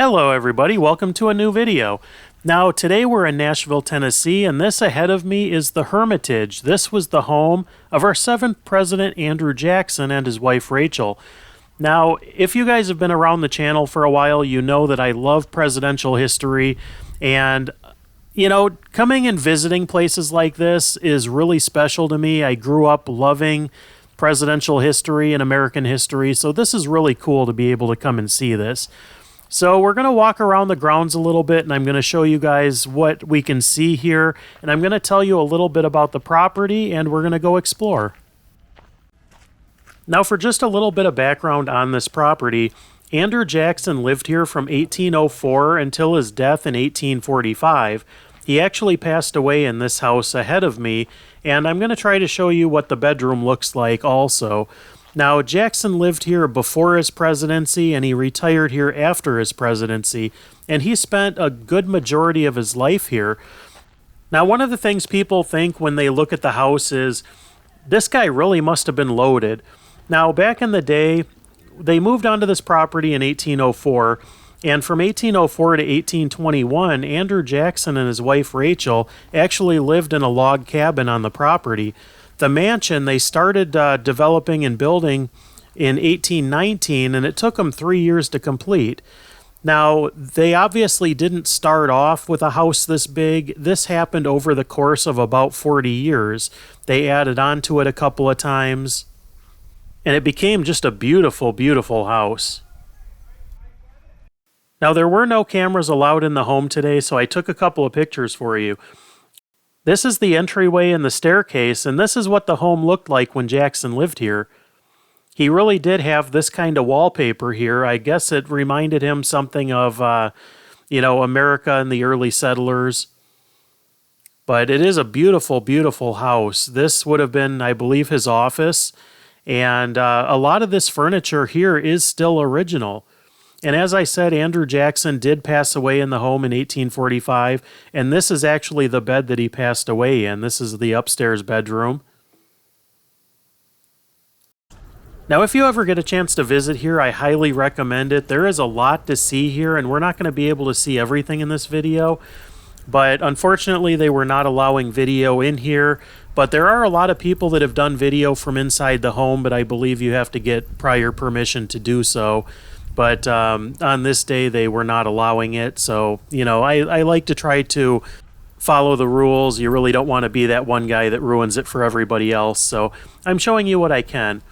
Hello everybody, welcome to a new video. Now today we're in Nashville, Tennessee, and this ahead of me is the Hermitage. This was the home of our 7th president, Andrew Jackson, and his wife Rachel. Now, if you guys have been around the channel for a while, you know that I love presidential history, and coming and visiting places like this is really special to me. I grew up loving presidential history and American history, so this is really cool to be able to come and see this. So we're going to walk around the grounds a little bit, and I'm going to show you guys what we can see here, and I'm going to tell you a little bit about the property, and we're going to go explore. Now, for just a little bit of background on this property, Andrew Jackson lived here from 1804 until his death in 1845. He actually passed away in this house ahead of me, and I'm going to try to show you what the bedroom looks like also. Now, Jackson lived here before his presidency, and he retired here after his presidency, and he spent a good majority of his life here. Now, one of the things people think when they look at the house is, this guy really must have been loaded. Now, back in the day, they moved onto this property in 1804, and from 1804 to 1821, Andrew Jackson and his wife Rachel actually lived in a log cabin on the property. The mansion they started developing and building in 1819, and it took them 3 years to complete. Now, they obviously didn't start off with a house this big. This happened over the course of about 40 years. They added on to it a couple of times, and it became just a beautiful, beautiful house. Now, there were no cameras allowed in the home today, so I took a couple of pictures for you. This is the entryway and the staircase, and this is what the home looked like when Jackson lived here. He really did have this kind of wallpaper here. I guess it reminded him something of, America and the early settlers. But it is a beautiful, beautiful house. This would have been, I believe, his office, and a lot of this furniture here is still original. And as I said, Andrew Jackson did pass away in the home in 1845, and this is actually the bed that he passed away in. This is the upstairs bedroom. Now, if you ever get a chance to visit here, I highly recommend it. There is a lot to see here, and we're not going to be able to see everything in this video, but unfortunately, they were not allowing video in here. But there are a lot of people that have done video from inside the home, but I believe you have to get prior permission to do so. But on this day, they were not allowing it. So, I like to try to follow the rules. You really don't want to be that one guy that ruins it for everybody else. So I'm showing you what I can.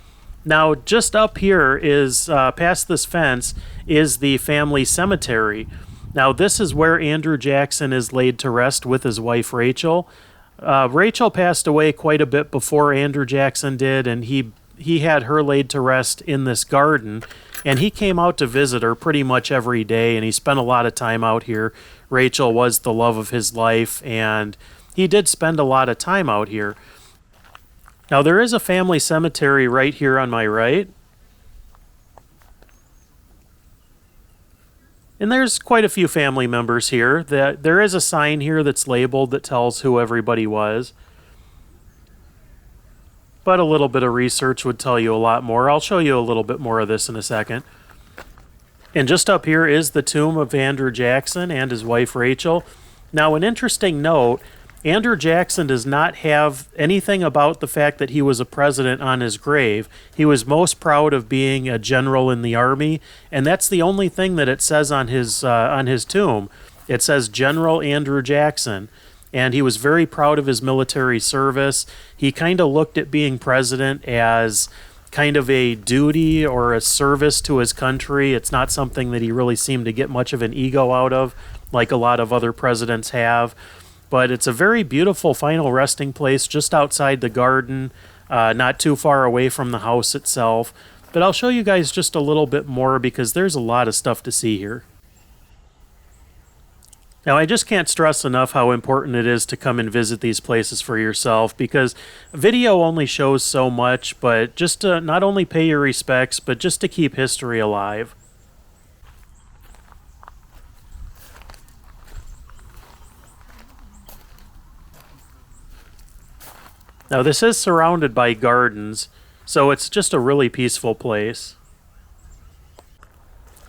Now, just up here is, past this fence, is the family cemetery. Now, this is where Andrew Jackson is laid to rest with his wife, Rachel. Rachel passed away quite a bit before Andrew Jackson did, and he had her laid to rest in this garden. And he came out to visit her pretty much every day, and he spent a lot of time out here. Rachel was the love of his life, and he did spend a lot of time out here. Now, there is a family cemetery right here on my right. And there's quite a few family members here. There is a sign here that's labeled that tells who everybody was. But a little bit of research would tell you a lot more. I'll show you a little bit more of this in a second. And just up here is the tomb of Andrew Jackson and his wife Rachel. Now, an interesting note, Andrew Jackson does not have anything about the fact that he was a president on his grave. He was most proud of being a general in the army, and that's the only thing that it says on his tomb. It says General Andrew Jackson. And he was very proud of his military service. He kind of looked at being president as kind of a duty or a service to his country. It's not something that he really seemed to get much of an ego out of, like a lot of other presidents have. But it's a very beautiful final resting place just outside the garden, not too far away from the house itself. But I'll show you guys just a little bit more because there's a lot of stuff to see here. Now, I just can't stress enough how important it is to come and visit these places for yourself, because video only shows so much, but just to not only pay your respects, but just to keep history alive. Now, this is surrounded by gardens, so it's just a really peaceful place.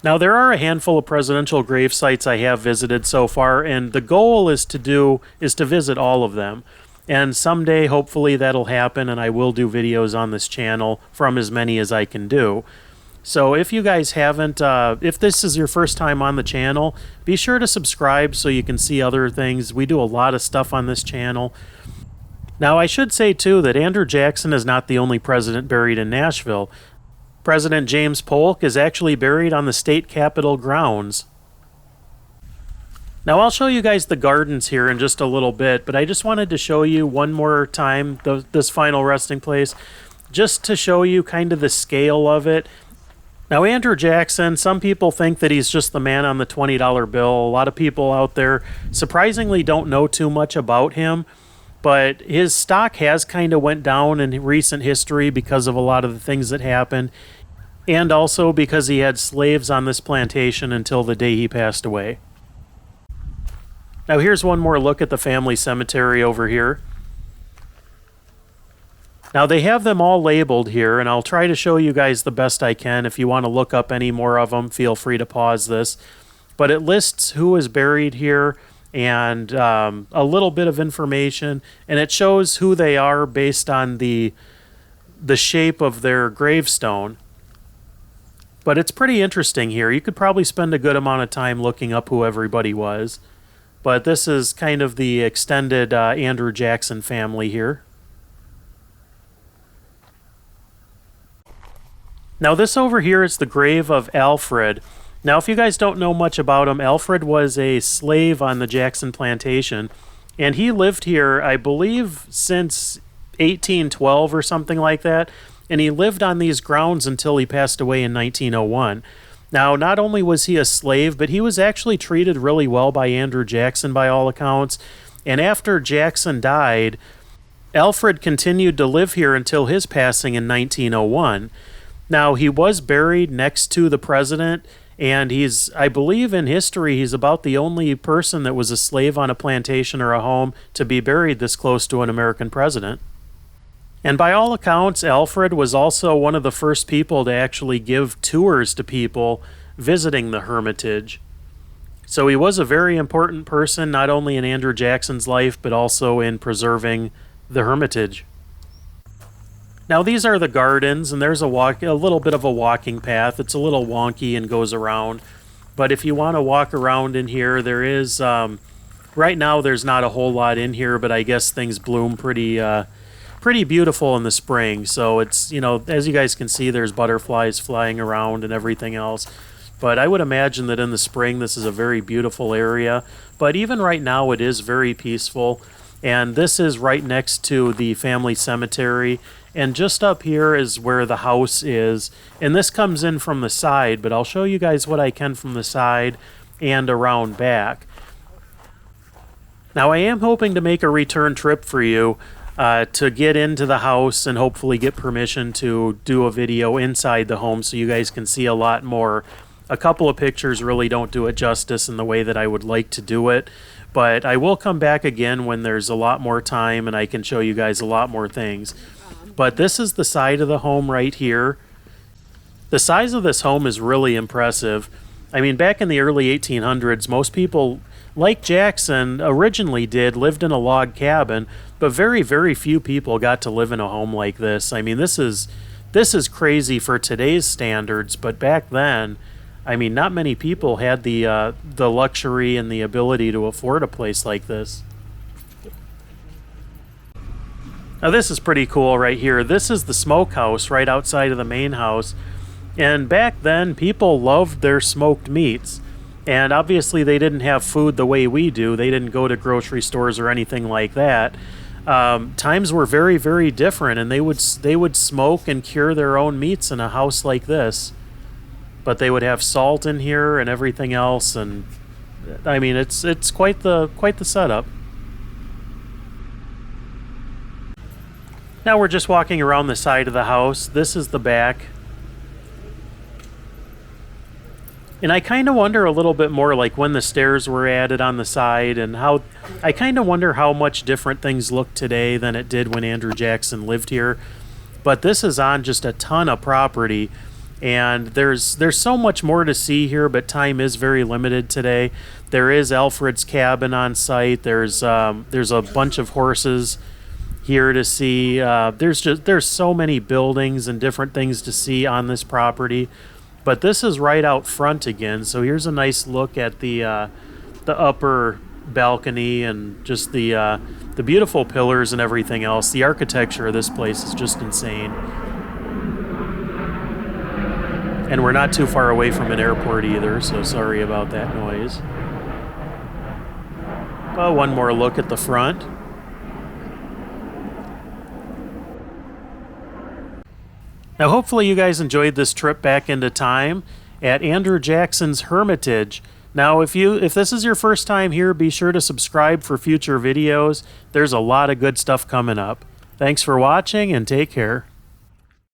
Now, there are a handful of presidential grave sites I have visited so far, and the goal is to visit all of them. And someday, hopefully, that'll happen, and I will do videos on this channel from as many as I can do. So if you guys haven't, if this is your first time on the channel, be sure to subscribe so you can see other things. We do a lot of stuff on this channel. Now, I should say, too, that Andrew Jackson is not the only president buried in Nashville. President James Polk is actually buried on the state capitol grounds. Now, I'll show you guys the gardens here in just a little bit, but I just wanted to show you one more time this final resting place, just to show you kind of the scale of it. Now, Andrew Jackson, some people think that he's just the man on the $20 bill. A lot of people out there surprisingly don't know too much about him, but his stock has kind of went down in recent history because of a lot of the things that happened, and also because he had slaves on this plantation until the day he passed away. Now, here's one more look at the family cemetery over here. Now, they have them all labeled here, and I'll try to show you guys the best I can. If you want to look up any more of them, feel free to pause this. But it lists who is buried here and a little bit of information, and it shows who they are based on the shape of their gravestone. But it's pretty interesting here. You could probably spend a good amount of time looking up who everybody was. But this is kind of the extended Andrew Jackson family here. Now, this over here is the grave of Alfred. Now, if you guys don't know much about him, Alfred was a slave on the Jackson plantation, and he lived here, I believe, since 1812 or something like that, and he lived on these grounds until he passed away in 1901. Now, not only was he a slave, but he was actually treated really well by Andrew Jackson by all accounts, and after Jackson died, Alfred continued to live here until his passing in 1901. Now, he was buried next to the president, and I believe in history, he's about the only person that was a slave on a plantation or a home to be buried this close to an American president. And by all accounts, Alfred was also one of the first people to actually give tours to people visiting the Hermitage. So he was a very important person, not only in Andrew Jackson's life, but also in preserving the Hermitage. Now, these are the gardens, and there's a little bit of a walking path. It's a little wonky and goes around. But if you want to walk around in here, there is, right now there's not a whole lot in here, but I guess things bloom pretty beautiful in the spring. So it's, as you guys can see, there's butterflies flying around and everything else. But I would imagine that in the spring, this is a very beautiful area. But even right now, it is very peaceful. And this is right next to the family cemetery. And just up here is where the house is. And this comes in from the side, but I'll show you guys what I can from the side and around back. Now, I am hoping to make a return trip for you to get into the house and hopefully get permission to do a video inside the home so you guys can see a lot more. A couple of pictures really don't do it justice in the way that I would like to do it. But I will come back again when there's a lot more time and I can show you guys a lot more things. But this is the side of the home right here. The size of this home is really impressive. I mean, back in the early 1800s, most people, like Jackson originally did, lived in a log cabin, but very, very few people got to live in a home like this. I mean, this is crazy for today's standards, but back then, I mean, not many people had the luxury and the ability to afford a place like this. Now, this is pretty cool right here. This is the smokehouse right outside of the main house. And back then, people loved their smoked meats. And obviously, they didn't have food the way we do. They didn't go to grocery stores or anything like that. Times were very, very different, and they would smoke and cure their own meats in a house like this. But they would have salt in here and everything else, and I mean, it's quite the setup. Now we're just walking around the side of the house. This is the back. And I kind of wonder a little bit more like when the stairs were added on the side and how, I kind of wonder how much different things look today than it did when Andrew Jackson lived here. But this is on just a ton of property. And there's so much more to see here, but time is very limited today. There is Alfred's cabin on site. There's a bunch of horses here to see. There's so many buildings and different things to see on this property. But this is right out front again. So here's a nice look at the upper balcony and just the beautiful pillars and everything else. The architecture of this place is just insane. And we're not too far away from an airport either, so sorry about that noise. Well, one more look at the front. Now, hopefully you guys enjoyed this trip back into time at Andrew Jackson's Hermitage. Now, if this is your first time here, be sure to subscribe for future videos. There's a lot of good stuff coming up. Thanks for watching and take care.